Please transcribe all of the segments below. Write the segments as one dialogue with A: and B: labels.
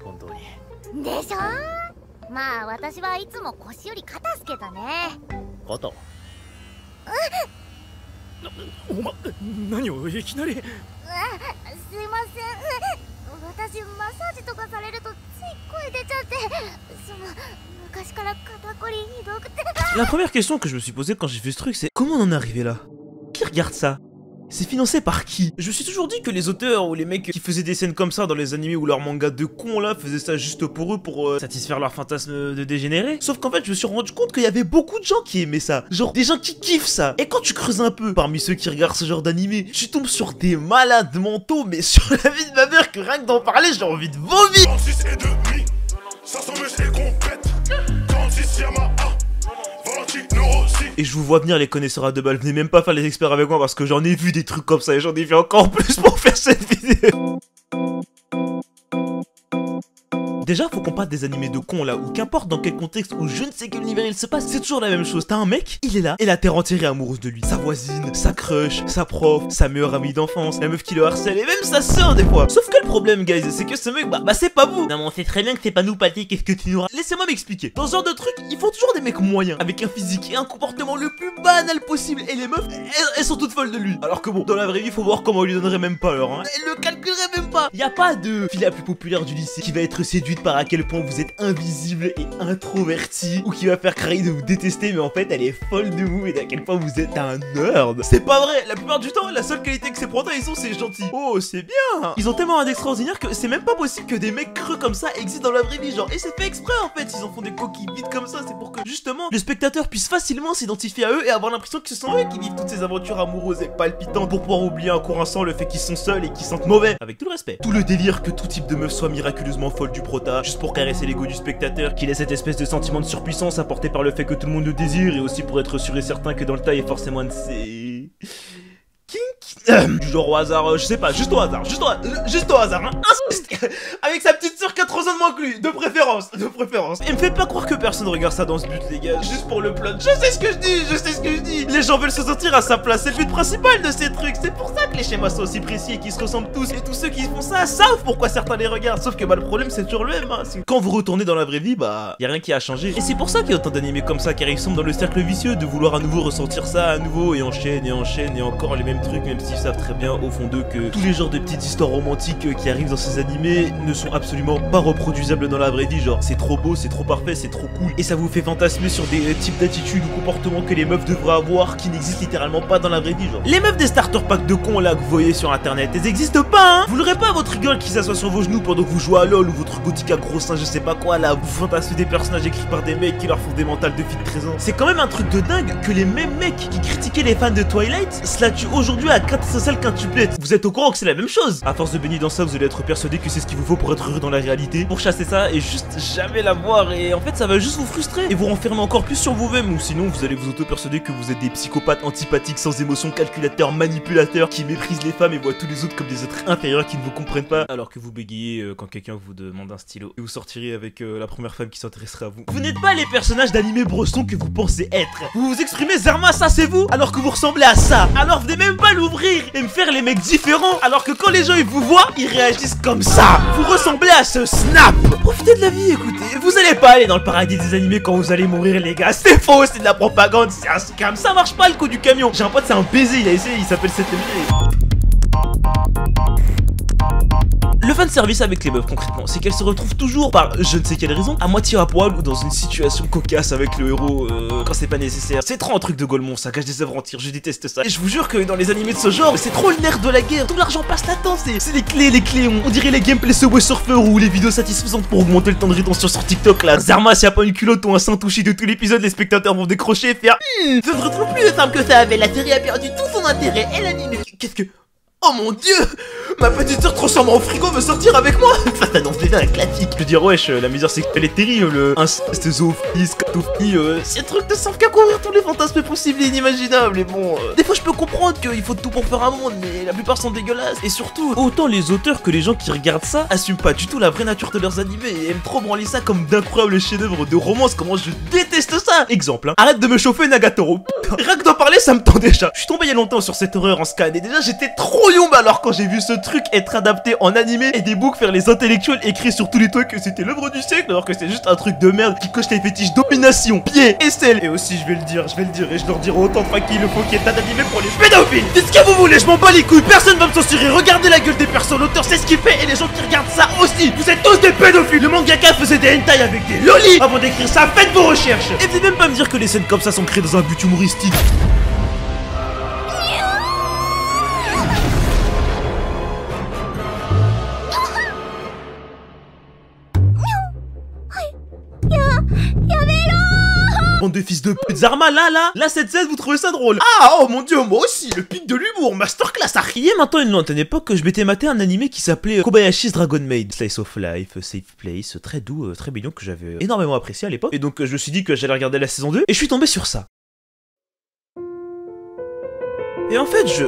A: 本当に。
B: でしょ。まあ私はいつも腰より肩すけたね。
A: 肩？お前、何をいきなり。
B: すいません。私マッサージとかされるとつい声出ちゃって、昔から肩こりひどくて。
C: La première question que je me suis posée quand j'ai fait ce truc, c'est comment on en est arrivé là? Qui regarde ça? C'est financé par qui? Je me suis toujours dit que les auteurs ou les mecs qui faisaient des scènes comme ça dans les animés ou leurs mangas de cons là faisaient ça juste pour eux, pour satisfaire leur fantasme de dégénérer. Sauf qu'en fait je me suis rendu compte qu'il y avait beaucoup de gens qui aimaient ça. Genre des gens qui kiffent ça. Et quand tu creuses un peu parmi ceux qui regardent ce genre d'animé, tu tombes sur des malades mentaux, mais sur la vie de ma mère que rien que d'en parler j'ai envie de vomir.
D: 36 et demi, 500 muscles et complète, 46 Yamaha.
C: Et je vous vois venir les connaisseurs à deux balles, venez même pas faire les experts avec moi parce que j'en ai vu des trucs comme ça et j'en ai vu encore plus pour faire cette vidéo. Déjà, faut qu'on parle des animés de cons là, ou qu'importe dans quel contexte ou je ne sais quel univers il se passe, c'est toujours la même chose. T'as un mec, il est là, et la terre entière est amoureuse de lui. Sa voisine, sa crush, sa prof, sa meilleure amie d'enfance, la meuf qui le harcèle, et même sa sœur des fois. Sauf que le problème, guys, c'est que ce mec, bah c'est pas vous. Non mais on sait très bien que c'est pas nous, Patrick, qu'est-ce que tu nous... Laissez-moi m'expliquer. Dans ce genre de truc, il faut toujours des mecs moyens, avec un physique et un comportement le plus banal possible, et les meufs, elles sont toutes folles de lui. Alors que bon, dans la vraie vie, faut voir comment on lui donnerait même pas l'heure, hein. Elle le calculerait même pas. Y a pas de fille la plus populaire du lycée qui va être séduite par à quel point vous êtes invisible et introverti, ou qui va faire craquer de vous détester, mais en fait elle est folle de vous et d'à quel point vous êtes un nerd. C'est pas vrai, la plupart du temps la seule qualité que ces protagonistes ont c'est gentil. Oh c'est bien. Ils ont tellement un d'extraordinaire que c'est même pas possible que des mecs creux comme ça existent dans la vraie vie, genre, et c'est fait exprès en fait, ils en font des coquilles vides comme ça, c'est pour que justement le spectateur puisse facilement s'identifier à eux et avoir l'impression que ce sont eux qui vivent toutes ces aventures amoureuses et palpitantes pour pouvoir oublier un court instant le fait qu'ils sont seuls et qu'ils sentent mauvais. Avec tout le respect. Tout le délire que tout type de meuf soit miraculeusement folle du prota, juste pour caresser l'ego du spectateur, qu'il ait cette espèce de sentiment de surpuissance apporté par le fait que tout le monde le désire, et aussi pour être sûr et certain que dans le tas il y a forcément un de ces... du genre au hasard, je sais pas, juste au hasard, juste au hasard, hein, avec sa petite sœur qui a 3 ans de moins que lui, de préférence. Et me faites pas croire que personne regarde ça dans ce but, les gars, juste pour le plot. Je sais ce que je dis, les gens veulent se sentir à sa place, c'est le but principal de ces trucs, c'est pour ça que les schémas sont aussi précis et qu'ils se ressemblent tous, et tous ceux qui font ça savent pourquoi certains les regardent, sauf que bah le problème c'est toujours le même, hein. Quand vous retournez dans la vraie vie, bah y a rien qui a changé, et c'est pour ça qu'il y a autant d'animés comme ça, car ils sont dans le cercle vicieux de vouloir à nouveau ressentir ça à nouveau, et enchaînent et encore les mêmes trucs, même s'ils savent très bien au fond d'eux que tous les genres de petites histoires romantiques qui arrivent dans ces animés ne sont absolument pas reproduisables dans la vraie vie, genre c'est trop beau, c'est trop parfait, c'est trop cool, et ça vous fait fantasmer sur des types d'attitudes ou comportements que les meufs devraient avoir qui n'existent littéralement pas dans la vraie vie, genre. Les meufs des starter packs de cons là que vous voyez sur internet, elles existent pas, hein. Vous l'aurez pas votre gueule qui s'assoit sur vos genoux pendant que vous jouez à LOL, ou votre gothique gros sein je sais pas quoi là, vous fantasmez des personnages écrits par des mecs qui leur font des mentales de filles de 13 ans. C'est quand même un truc de dingue que les mêmes mecs qui critiquaient les fans de Twilight se la tuent aujourd'hui à 4 sociales quintuplètes. Vous êtes au courant que c'est la même chose. À force de baigner dans ça, vous allez être persuadé que c'est ce qu'il vous faut pour être heureux dans la réalité, pour chasser ça et juste jamais la voir, et en fait ça va juste vous frustrer et vous renfermer encore plus sur vous-même, ou sinon vous allez vous auto-persuader que vous êtes des psychopathes antipathiques sans émotion, calculateurs, manipulateurs, qui méprisent les femmes et voient tous les autres comme des êtres inférieurs qui ne vous comprennent pas, alors que vous bégayez quand quelqu'un vous demande un stylo, et vous sortirez avec la première femme qui s'intéresserait à vous. Vous n'êtes pas les personnages d'animé bresson que vous pensez être. Vous vous exprimez Zerma, ça c'est vous, alors que vous ressemblez à ça. Alors venez même pas l'ouvrir et me faire les mecs différents, alors que quand les gens ils vous voient, ils réagissent comme ça. Vous ressemblez à ce snap. Profitez de la vie, écoutez. Vous allez pas aller dans le paradis des animés quand vous allez mourir, les gars. C'est faux, c'est de la propagande, c'est un scam. Ça marche pas le coup du camion. J'ai un pote, c'est un baiser, il a essayé, il s'appelle 7MG. Le fanservice avec les meufs concrètement, c'est qu'elles se retrouvent toujours par je ne sais quelle raison à moitié à poil ou dans une situation cocasse avec le héros quand c'est pas nécessaire. C'est trop un truc de Golemon, ça cache des œuvres en tir, je déteste ça. Et je vous jure que dans les animés de ce genre, c'est trop le nerf de la guerre, tout l'argent passe là-dedans, c'est les clés, on dirait les gameplays Subway Surfer ou les vidéos satisfaisantes pour augmenter le temps de rétention sur TikTok là. Zerma, s'il y a pas une culotte ou un sein touché de tout l'épisode, les spectateurs vont décrocher et faire ça ne retrouve plus de simple que ça avait, la série a perdu tout son intérêt et l'anime. Qu'est-ce que... Oh mon dieu, ma petite sœur transformée en frigo veut sortir avec moi. Ça t'annonce déjà un classique. Je veux dire wesh, la misère sexuelle est terrible. Inceste, zoophilie, scatophilie, ces trucs ne savent qu'à courir tous les fantasmes possibles et inimaginables. Et bon, des fois je peux comprendre qu'il faut tout pour faire un monde, mais la plupart sont dégueulasses. Et surtout, autant les auteurs que les gens qui regardent ça assument pas du tout la vraie nature de leurs animés et aiment trop branler ça comme d'incroyables chefs-d'œuvre de romance. Comment je déteste ça. Exemple, hein. Arrête de me chauffer Nagatoro. Rien que d'en parler parler, ça me tend déjà. Je suis tombé il y a longtemps sur cette horreur en scan et déjà j'étais trop yombe alors quand j'ai vu ce truc être adapté en animé et des books faire les intellectuels écrits sur tous les toits que c'était l'œuvre du siècle alors que c'est juste un truc de merde qui coche les fétiches domination, pied et sel. Et aussi je vais le dire et je leur dirai autant de fois qu'il le faut qu'il y ait un animé pour les pédophiles. Dites ce que vous voulez, je m'en bats les couilles, personne va me censurer. Regardez la gueule des personnes, l'auteur sait ce qu'il fait et les gens qui regardent ça aussi. Vous êtes tous des pédophiles. Le mangaka faisait des hentai avec des lolis avant d'écrire ça, faites vos recherches. Et venez même pas me dire que les scènes comme ça sont créées dans un but humoristique. Bande de fils de pute. Zarma, là, cette scène, vous trouvez ça drôle? Ah, oh mon dieu, moi aussi, le pic de l'humour, masterclass, ça riait. Maintenant, une lointaine époque, je m'étais maté un animé qui s'appelait Kobayashi's Dragon Maid. Slice of life, safe place, très doux, très mignon, que j'avais énormément apprécié à l'époque. Et donc, je me suis dit que j'allais regarder la saison 2, et je suis tombé sur ça. Et en fait, je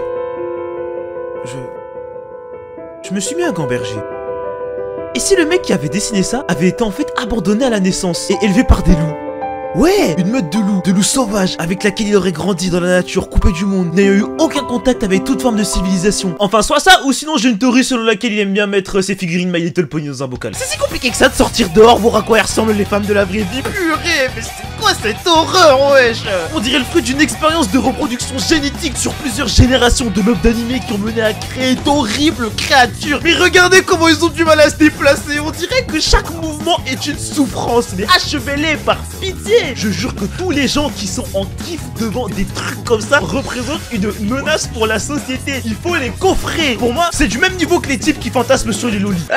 C: me suis mis à gamberger. Et si le mec qui avait dessiné ça avait été en fait abandonné à la naissance et élevé par des loups? Ouais, une meute de loups sauvages avec laquelle il aurait grandi dans la nature, coupé du monde, n'ayant eu aucun contact avec toute forme de civilisation. Enfin, soit ça, ou sinon j'ai une théorie selon laquelle il aime bien mettre ses figurines My Little Pony dans un bocal. C'est si compliqué que ça de sortir dehors, voir à quoi ressemblent les femmes de la vraie vie. Purée, mais c'est quoi cette horreur, wesh? On dirait le fruit d'une expérience de reproduction génétique sur plusieurs générations de meufs d'animés qui ont mené à créer d'horribles créatures. Mais regardez comment ils ont du mal à se déplacer. On dirait que chaque mouvement est une souffrance, mais achevez-les par pitié. Je jure que tous les gens qui sont en kiff devant des trucs comme ça représentent une menace pour la société. Il faut les coffrer. Pour moi, c'est du même niveau que les types qui fantasment sur les lolis.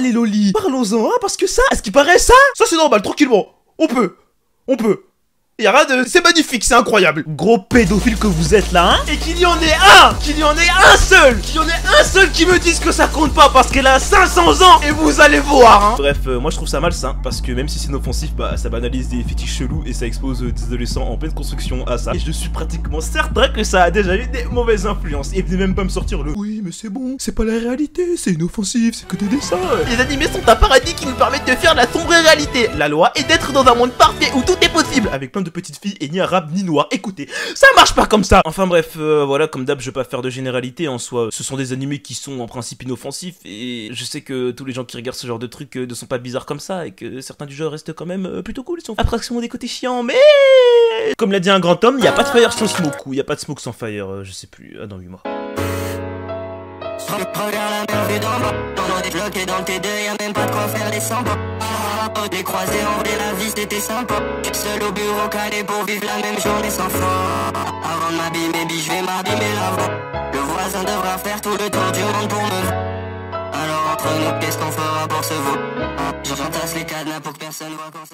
C: Les lolis. Parlons-en, hein, parce que ça, à ce qui paraît, ça c'est normal, tranquillement. On peut. Y'a rien de... C'est magnifique, c'est incroyable. Gros pédophile que vous êtes là, hein. Et qu'il y en ait un seul qui me dise que ça compte pas parce qu'elle a 500 ans. Et vous allez voir, hein. Bref, moi je trouve ça malsain parce que même si c'est inoffensif, bah ça banalise des fétiches chelous et ça expose des adolescents en pleine construction à ça. Et je suis pratiquement certain que ça a déjà eu des mauvaises influences. Et venez même pas me sortir le... Oui, mais c'est bon, c'est pas la réalité, c'est inoffensif, c'est que des dessins. Les animés sont un paradis qui nous permettent de faire la sombre réalité. La loi est d'être dans un monde parfait où tout est possible. Avec plein de petites filles et ni arabe ni noir. Écoutez, ça marche pas comme ça. Enfin bref, voilà, comme d'hab, je vais pas faire de généralité en soi. Ce sont des animés qui sont en principe inoffensifs et je sais que tous les gens qui regardent ce genre de trucs ne sont pas bizarres comme ça et que certains du genre restent quand même plutôt cool. Ils sont abstraction des côtés chiants, mais comme l'a dit un grand homme, il y a pas de fire sans smoke ou il y a pas de smoke sans fire, je sais plus. Dans 8 mois.
E: Regarde la mer vue d'en bas. On est bloqué dans le T2, y'a même pas de quoi faire les 100 pas. Les croisés en vrai, la vie c'était sympa. Seul au bureau calé pour vivre la même journée sans foi. Avant de m'abîmer, je vais m'abîmer la voix. Le voisin devra faire tout le tour du monde pour me voir. Alors entre nous, qu'est-ce qu'on fera pour se voir? J'entasse les cadenas pour que personne voit qu'on se